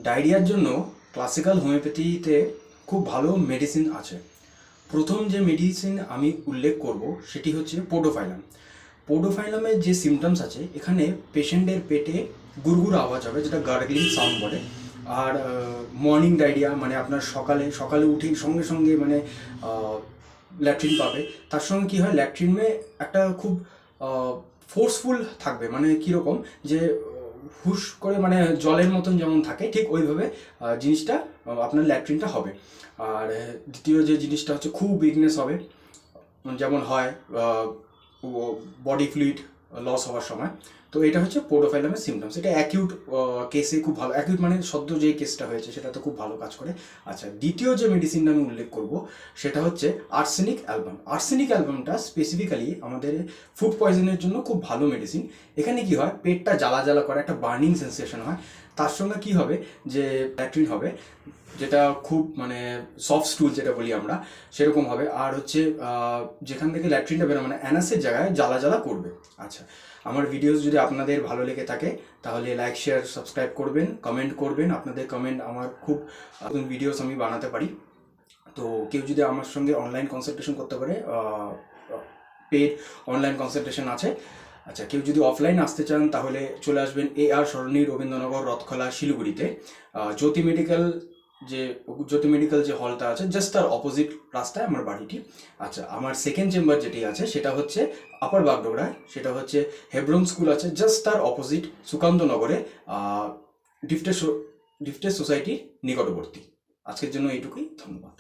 ডায়রিয়ার জন্য ক্লাসিক্যাল হোমিওপ্যাথিতে খুব ভালো মেডিসিন আছে। প্রথম যে মেডিসিন আমি উল্লেখ করব সেটি হচ্ছে পোডোফাইলাম। পোডোফাইলামের যে সিমটমস আছে, এখানে পেশেন্টের পেটে গুড়গুড় আওয়াজ হবে, যেটা গার্গলিং সাউন্ড বলে। আর মর্নিং ডায়রিয়া, মানে আপনার সকালে সকালে উঠেই সঙ্গে সঙ্গে মানে ল্যাট্রিন পাবে। তার সঙ্গে কী হয়, ল্যাট্রিনে একটা খুব ফোর্সফুল থাকবে, মানে কীরকম যে হুশ করে মানে জলের মতন যেমন থাকে, ঠিক ওইভাবে জিনিসটা আপনার ল্যাট্রিনটা হবে। আর দ্বিতীয় যে জিনিসটা হচ্ছে, খুব উইকনেস হবে, যেমন হয় বডি ফ্লুইড লস হওয়ার সময়। তো এটা হচ্ছে পোডোফাইলামের সিমটমস। এটা অ্যাকিউট কেসে খুব ভালো, অ্যাকিউট মানে সদ্য যে কেসটা হয়েছে সেটা তো খুব ভালো কাজ করে। আচ্ছা, দ্বিতীয় যে মেডিসিনটা আমি উল্লেখ করব সেটা হচ্ছে আর্সেনিক অ্যালবাম। আর্সেনিক অ্যালবামটা স্পেসিফিক্যালি আমাদের ফুড পয়জনের জন্য খুব ভালো মেডিসিন। এখানে কি হয়, পেটটা জ্বালা জ্বালা করে, একটা বার্নিং সেন্সেশন হয়। তার সঙ্গে কি হবে, যে ল্যাট্রিন হবে, যেটা খুব মানে সফট স্টুল যেটা বলি আমরা, সেরকম হবে। আর হচ্ছে যেখান থেকে ল্যাট্রিনটা বেরো, মানে অ্যানাসের জায়গায় জ্বালা জ্বালা করবে। আচ্ছা, আমার ভিডিওস যদি আপনাদের ভালো লেগে থাকে তাহলে লাইক, শেয়ার, সাবস্ক্রাইব করবেন, কমেন্ট করবেন। আপনাদের কমেন্ট আমার খুব নতুন ভিডিওস আমি বানাতে পারি। তো কেউ যদি আমার সঙ্গে অনলাইন কনসালটেশন করতে পারে, পেড অনলাইন কনসালটেশন আছে। আচ্ছা, কেউ যদি অফলাইন আসতে চান তাহলে চলে আসবেন AR সরণি, রবীন্দ্রনগর, রথখোলা, শিলিগুড়িতে। জ্যোতি মেডিকেল যে হলটা আছে, জাস্ট তার অপোজিট রাস্তায় আমার বাড়িটি। আচ্ছা, আমার সেকেন্ড চেম্বার যেটি আছে সেটা হচ্ছে আপার বাগডোগরায়, সেটা হচ্ছে হেব্রন স্কুল আছে, জাস্ট তার অপোজিট সুকান্তনগরে, ডিফটেস সোসাইটির নিকটবর্তী। আজকের জন্য এইটুকুই, ধন্যবাদ।